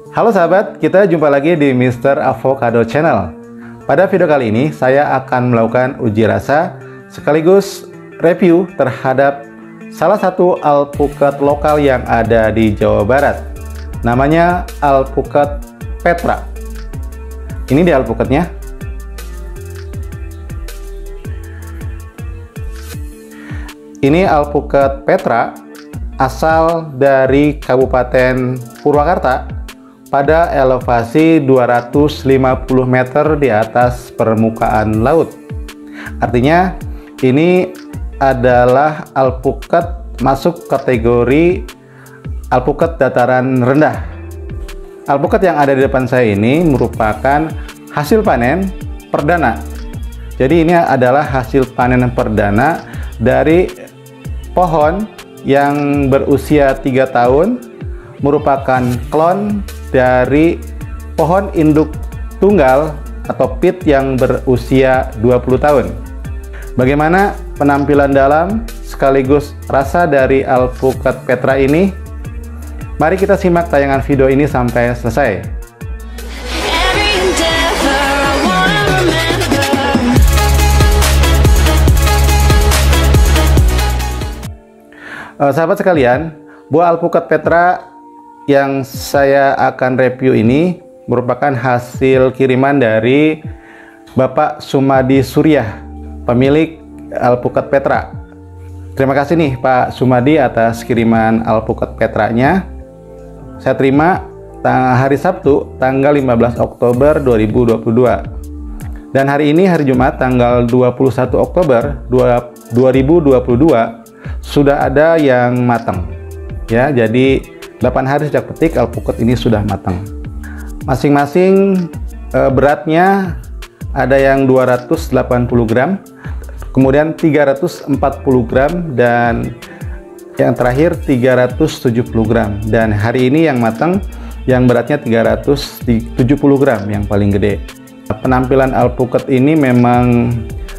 Halo sahabat, kita jumpa lagi di Mr. Avocado Channel. Pada video kali ini, saya akan melakukan uji rasa sekaligus review terhadap salah satu alpukat lokal yang ada di Jawa Barat. Namanya alpukat Petra. Ini dia alpukatnya. Ini alpukat Petra asal dari Kabupaten Purwakarta pada elevasi 250 meter di atas permukaan laut. Artinya ini adalah alpukat masuk kategori alpukat dataran rendah. Alpukat yang ada di depan saya ini merupakan hasil panen perdana. Jadi ini adalah hasil panen perdana dari pohon yang berusia 3 tahun, merupakan klon dari pohon induk tunggal atau pit yang berusia 20 tahun. Bagaimana penampilan dalam sekaligus rasa dari alpukat Petra ini? Mari kita simak tayangan video ini sampai selesai. Sahabat sekalian, buah alpukat Petra yang saya akan review ini merupakan hasil kiriman dari Bapak Sumadi Suryah, pemilik alpukat Petra. Terima kasih nih Pak Sumadi atas kiriman alpukat Petranya. Saya terima hari Sabtu tanggal 15 Oktober 2022. Dan hari ini hari Jumat tanggal 21 Oktober 2022 sudah ada yang matang. Ya, jadi 8 hari sejak petik alpukat ini sudah matang. Masing-masing beratnya ada yang 280 gram, kemudian 340 gram, dan yang terakhir 370 gram. Dan hari ini yang matang yang beratnya 370 gram yang paling gede. Penampilan alpukat ini memang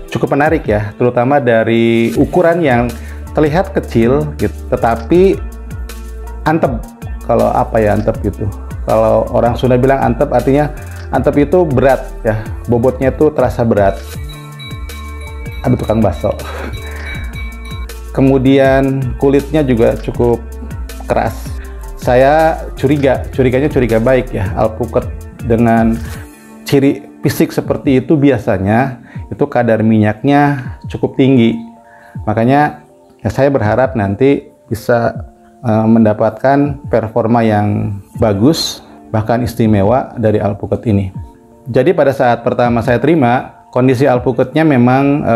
cukup menarik ya, terutama dari ukuran yang terlihat kecil gitu, tetapi antep. Kalau apa ya antep gitu? Kalau orang Sunda bilang antep, artinya antep itu berat ya, bobotnya itu terasa berat. Aduh, tukang bakso. Kemudian kulitnya juga cukup keras. Saya curiganya curiga baik ya, alpukat dengan ciri fisik seperti itu biasanya itu kadar minyaknya cukup tinggi. Makanya ya, saya berharap nanti bisa mendapatkan performa yang bagus, bahkan istimewa dari alpukat ini. Jadi pada saat pertama saya terima, kondisi alpukatnya memang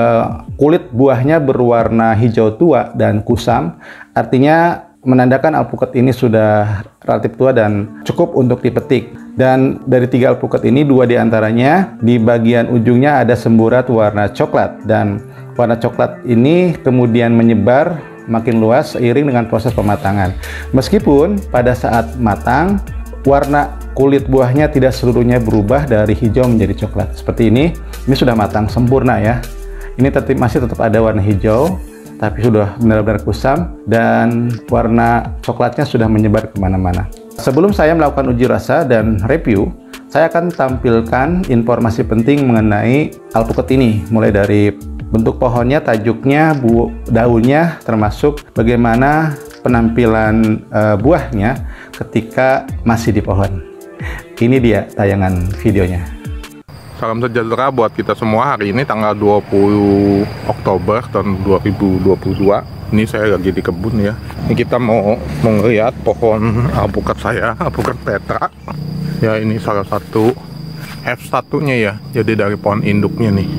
kulit buahnya berwarna hijau tua dan kusam, artinya menandakan alpukat ini sudah relatif tua dan cukup untuk dipetik. Dan dari 3 alpukat ini, 2 diantaranya di bagian ujungnya ada semburat warna coklat, dan warna coklat ini kemudian menyebar makin luas seiring dengan proses pematangan. Meskipun pada saat matang, warna kulit buahnya tidak seluruhnya berubah dari hijau menjadi coklat. Seperti ini sudah matang sempurna ya. Ini masih tetap ada warna hijau, tapi sudah benar-benar kusam dan warna coklatnya sudah menyebar kemana-mana. Sebelum saya melakukan uji rasa dan review, saya akan tampilkan informasi penting mengenai alpukat ini, mulai dari bentuk pohonnya, tajuknya, daunnya, termasuk bagaimana penampilan buahnya ketika masih di pohon. Ini dia tayangan videonya. Salam sejahtera buat kita semua. Hari ini tanggal 20 Oktober tahun 2022. Ini saya lagi di kebun ya. Ini kita mau melihat pohon alpukat saya, alpukat Petra. Ya, ini salah satu F1-nya ya. Jadi dari pohon induknya nih.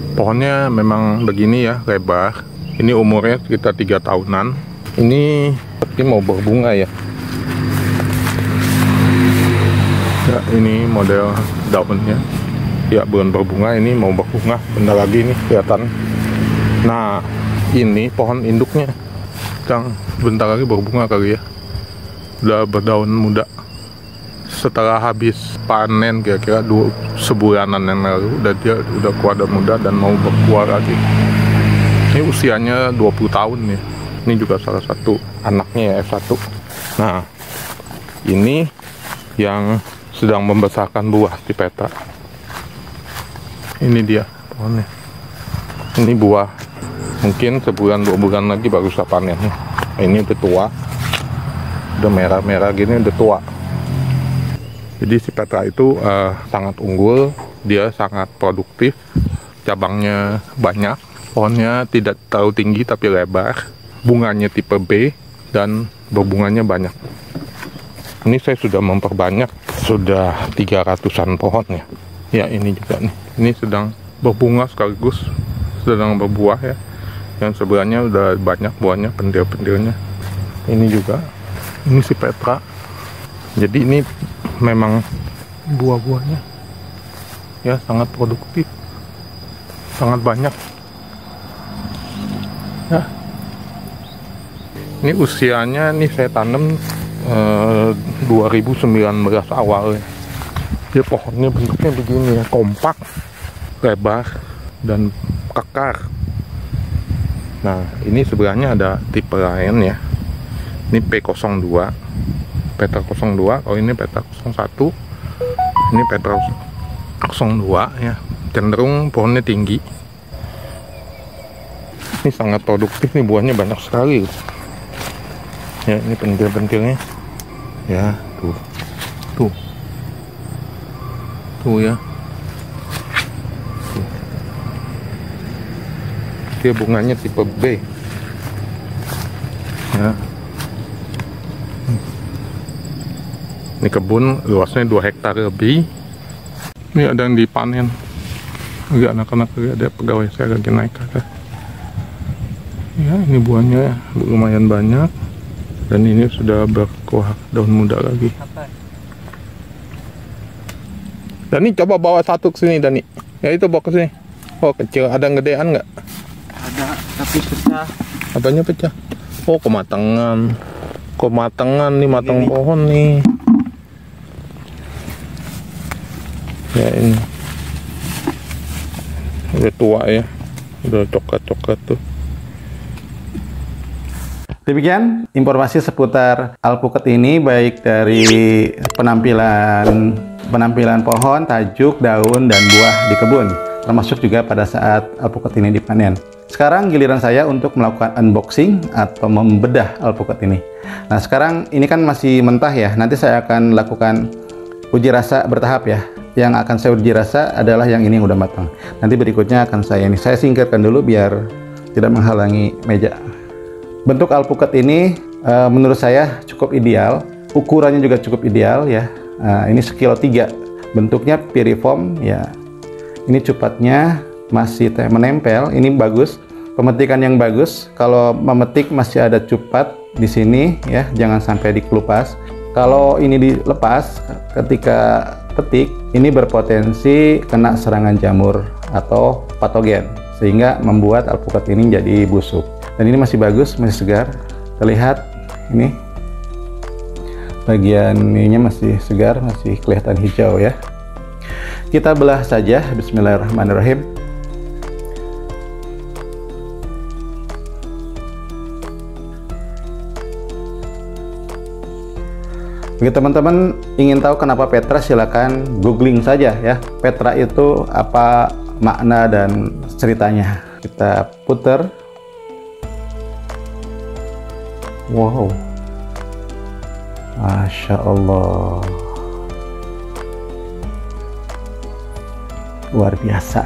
Pohonnya memang begini ya, lebar. Ini umurnya sekitar 3 tahunan. Ini mau berbunga ya. Ya, ini model daunnya. Ya, belum berbunga, ini mau berbunga. Bentar lagi nih kelihatan. Nah, ini pohon induknya. Yang bentar lagi berbunga kali ya. Udah berdaun muda. Setelah habis panen kira-kira sebulanan yang lalu, dia udah kuat dan muda dan mau berbuah lagi. Ini usianya 20 tahun ya. Ini juga salah satu anaknya ya, F1. Nah, Ini yang sedang membesarkan buah di Petra. Ini dia pohonnya. Ini buah. Mungkin sebulan 2 bulan lagi baru bisa panen. Ini udah tua. Udah merah-merah gini, udah tua. Jadi si Petra itu sangat unggul. Dia sangat produktif. Cabangnya banyak. Pohonnya tidak terlalu tinggi tapi lebar. Bunganya tipe B dan berbunganya banyak. Ini saya sudah memperbanyak, sudah 300-an pohon ya. Ya ini juga nih, ini sedang berbunga sekaligus sedang berbuah ya. Yang sebelahnya udah banyak buahnya, pentil-pentilnya. Ini juga, ini si Petra. Jadi ini memang buah-buahnya ya sangat produktif, sangat banyak. Ya. Ini usianya nih saya tanam 2019 awal ya. Dia pohonnya bentuknya begini ya, kompak, lebar, dan kekar. Nah ini sebelahnya ada tipe lain ya. Ini P02, Petra 02. Oh ini Petra 01. Ini Petra 02 ya. Cenderung pohonnya tinggi. Ini sangat produktif nih, buahnya banyak sekali. Ya ini pentil-pentilnya. Ya tuh ya. Tuh. Dia bunganya tipe B ya. Ini kebun luasnya 2 hektar lebih. Ini ada yang dipanen. Agak anak-anak, ada pegawai saya lagi naik ke atas. Ya ini buahnya lumayan banyak. Dan ini sudah berkuah daun muda lagi. Dani coba bawa satu ke sini Dani. Ya itu bawa ke sini. Oh kecil, ada yang gedean nggak? Ada, tapi pecah. Apanya pecah? Oh kematangan. Kematangan nih, matang pohon nih. Ya ini. Udah tua ya. Udah coklat-coklat tuh. Demikian informasi seputar alpukat ini, baik dari penampilan pohon, tajuk, daun, dan buah di kebun, termasuk juga pada saat alpukat ini dipanen. Sekarang giliran saya untuk melakukan unboxing atau membedah alpukat ini. Nah sekarang ini kan masih mentah ya, nanti saya akan lakukan uji rasa bertahap ya. Yang akan saya uji rasa adalah yang ini yang udah matang. Nanti berikutnya akan saya singkirkan dulu biar tidak menghalangi meja. Bentuk alpukat ini menurut saya cukup ideal, ukurannya juga cukup ideal ya. Ini 1,3 kg, bentuknya piriform ya. Ini cupatnya masih menempel, ini bagus, pemetikan yang bagus. Kalau memetik masih ada cupat di sini ya, jangan sampai dikelupas. Kalau ini dilepas ketika petik, ini berpotensi kena serangan jamur atau patogen, sehingga membuat alpukat ini jadi busuk. Dan ini masih bagus, masih segar. Terlihat ini bagian ininya masih segar, masih kelihatan hijau ya. Kita belah saja. Bismillahirrahmanirrahim. Bagi teman-teman ingin tahu kenapa Petra, silakan googling saja ya. Petra itu apa makna dan ceritanya. Kita putar. Wow, Masya Allah, luar biasa.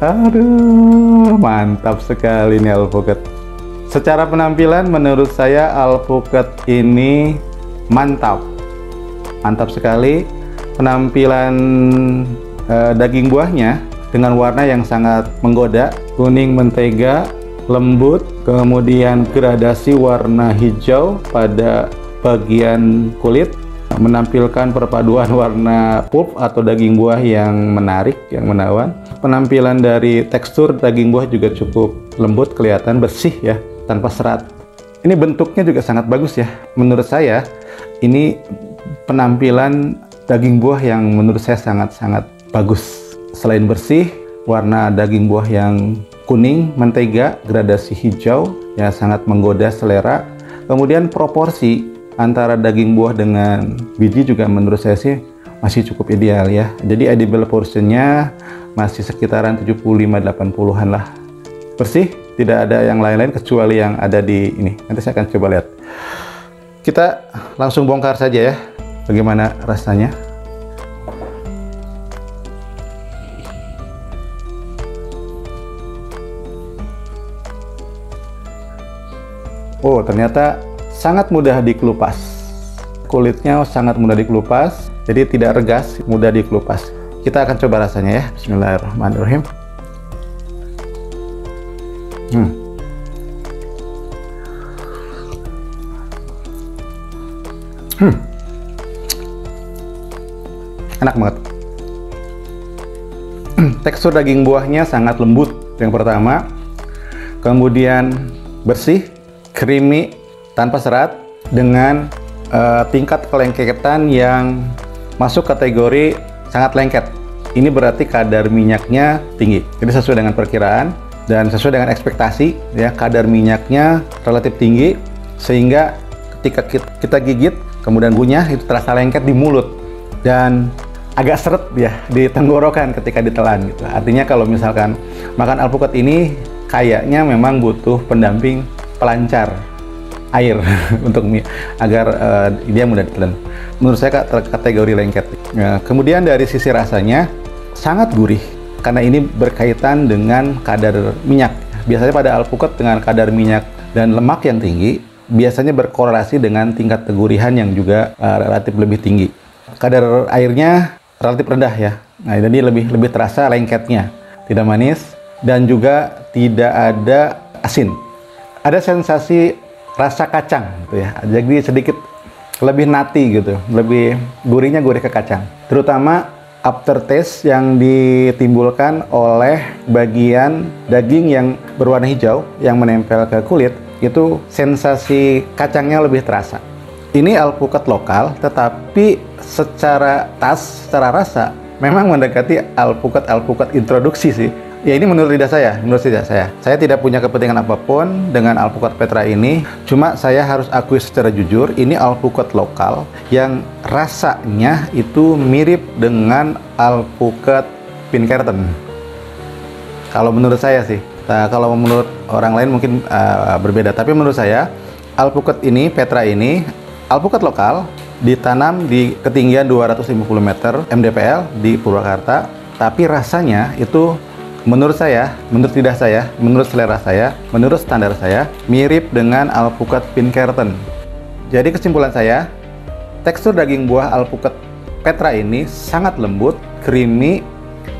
Aduh, mantap sekali nih alpukat. Secara penampilan menurut saya alpukat ini mantap sekali. Penampilan daging buahnya dengan warna yang sangat menggoda, kuning mentega, lembut, kemudian gradasi warna hijau pada bagian kulit, menampilkan perpaduan warna pulp atau daging buah yang menarik, yang menawan. Penampilan dari tekstur daging buah juga cukup lembut, kelihatan bersih ya, tanpa serat. Ini bentuknya juga sangat bagus ya. Menurut saya ini penampilan daging buah yang menurut saya sangat-sangat bagus. Selain bersih, warna daging buah yang kuning, mentega, gradasi hijau, ya sangat menggoda selera. Kemudian proporsi antara daging buah dengan biji juga menurut saya sih masih cukup ideal ya. Jadi edible portionnya masih sekitaran 75-80-an lah. Bersih, tidak ada yang lain-lain kecuali yang ada di ini. Nanti saya akan coba lihat. Kita langsung bongkar saja ya, bagaimana rasanya. Oh, ternyata sangat mudah dikelupas. Kulitnya sangat mudah dikelupas, jadi tidak regas, mudah dikelupas. Kita akan coba rasanya ya. Bismillahirrahmanirrahim. Enak banget. Tekstur daging buahnya sangat lembut, yang pertama. Kemudian bersih, creamy, tanpa serat, dengan tingkat kelengketan yang masuk kategori sangat lengket. Ini berarti kadar minyaknya tinggi. Jadi sesuai dengan perkiraan dan sesuai dengan ekspektasi ya, kadar minyaknya relatif tinggi sehingga ketika kita gigit kemudian ngunyah itu terasa lengket di mulut dan agak seret ya di tenggorokan ketika ditelan gitu. Artinya kalau misalkan makan alpukat ini kayaknya memang butuh pendamping pelancar air untuk agar dia mudah ditelan. Menurut saya kategori lengket. Ya, kemudian dari sisi rasanya sangat gurih karena ini berkaitan dengan kadar minyak. Biasanya pada alpukat dengan kadar minyak dan lemak yang tinggi biasanya berkorelasi dengan tingkat kegurihan yang juga relatif lebih tinggi. Kadar airnya relatif rendah ya. Nah, jadi lebih terasa lengketnya, tidak manis dan juga tidak ada asin. Ada sensasi rasa kacang gitu ya. Jadi sedikit lebih nutty gitu, lebih gurihnya gurih ke kacang. Terutama aftertaste yang ditimbulkan oleh bagian daging yang berwarna hijau yang menempel ke kulit, itu sensasi kacangnya lebih terasa. Ini alpukat lokal, tetapi secara rasa memang mendekati alpukat introduksi sih. Ya ini menurut lidah saya, Saya tidak punya kepentingan apapun dengan alpukat Petra ini. Cuma saya harus akui secara jujur, ini alpukat lokal yang rasanya itu mirip dengan alpukat Pinkerton. Kalau menurut saya sih. Nah, kalau menurut orang lain mungkin berbeda. Tapi menurut saya, alpukat ini, Petra ini, alpukat lokal, ditanam di ketinggian 250 meter MDPL di Purwakarta. Tapi rasanya itu menurut saya, menurut lidah saya, menurut selera saya, menurut standar saya, mirip dengan alpukat Pinkerton. Jadi kesimpulan saya, tekstur daging buah alpukat Petra ini sangat lembut, creamy,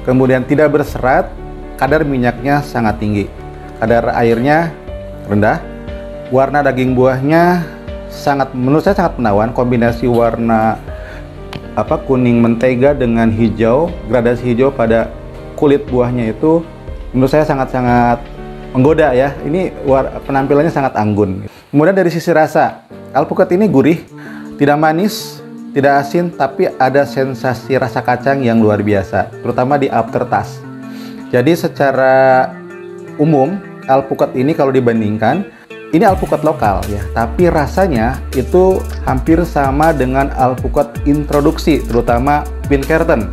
kemudian tidak berserat, kadar minyaknya sangat tinggi, kadar airnya rendah, warna daging buahnya menurut saya sangat menawan, kombinasi warna kuning mentega dengan hijau, gradasi hijau pada kulit buahnya itu menurut saya sangat-sangat menggoda ya. Ini penampilannya sangat anggun. Kemudian dari sisi rasa, alpukat ini gurih, tidak manis, tidak asin, tapi ada sensasi rasa kacang yang luar biasa, terutama di aftertaste. Jadi secara umum alpukat ini kalau dibandingkan, ini alpukat lokal ya, tapi rasanya itu hampir sama dengan alpukat introduksi, terutama Pinkerton.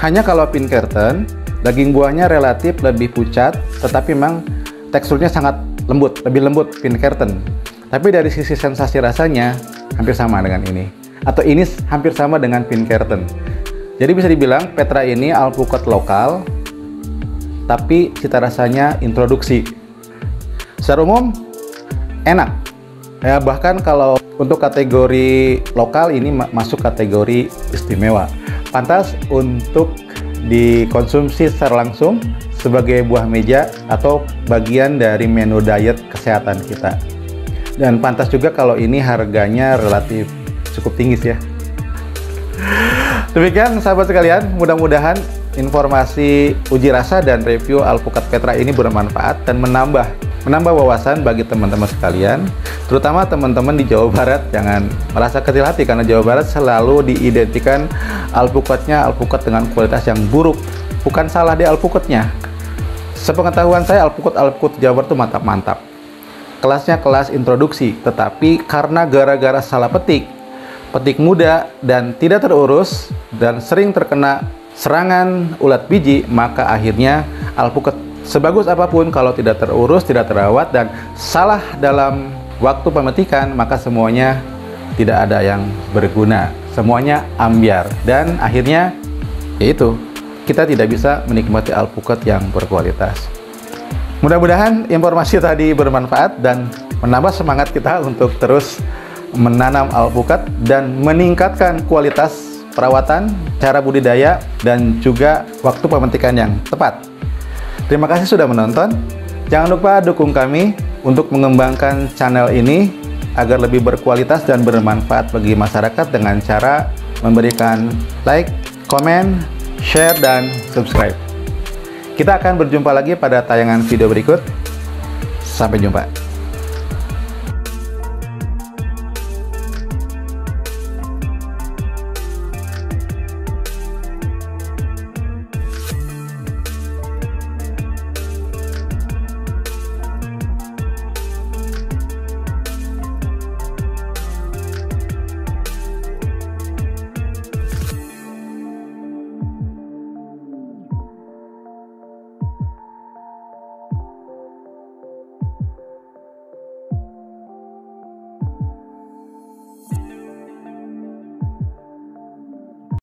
Hanya kalau Pinkerton, daging buahnya relatif lebih pucat, tetapi memang teksturnya sangat lembut, lebih lembut Pinkerton. Tapi dari sisi sensasi rasanya, hampir sama dengan ini. Atau ini hampir sama dengan Pinkerton. Jadi bisa dibilang Petra ini alpukat lokal, tapi cita rasanya introduksi. Secara umum, enak. Ya, bahkan kalau untuk kategori lokal ini masuk kategori istimewa. Pantas untuk dikonsumsi secara langsung sebagai buah meja atau bagian dari menu diet kesehatan kita. Dan pantas juga kalau ini harganya relatif cukup tinggi sih ya. Demikian sahabat sekalian, mudah-mudahan informasi uji rasa dan review alpukat Petra ini bermanfaat dan menambah wawasan bagi teman-teman sekalian, terutama teman-teman di Jawa Barat. Jangan merasa kecil hati karena Jawa Barat selalu diidentikan alpukatnya alpukat dengan kualitas yang buruk. Bukan salah di alpukatnya. Sepengetahuan saya alpukat Jawa Barat itu mantap-mantap. kelasnya kelas introduksi, tetapi karena gara-gara salah petik mudah dan tidak terurus dan sering terkena serangan ulat biji, maka akhirnya alpukat sebagus apapun kalau tidak terurus, tidak terawat, dan salah dalam waktu pemetikan, maka semuanya tidak ada yang berguna, semuanya ambyar, dan akhirnya yaitu kita tidak bisa menikmati alpukat yang berkualitas. Mudah-mudahan informasi tadi bermanfaat dan menambah semangat kita untuk terus menanam alpukat dan meningkatkan kualitas perawatan, cara budidaya, dan juga waktu pemetikan yang tepat. Terima kasih sudah menonton. Jangan lupa dukung kami untuk mengembangkan channel ini agar lebih berkualitas dan bermanfaat bagi masyarakat dengan cara memberikan like, komen, share, dan subscribe. Kita akan berjumpa lagi pada tayangan video berikut. Sampai jumpa.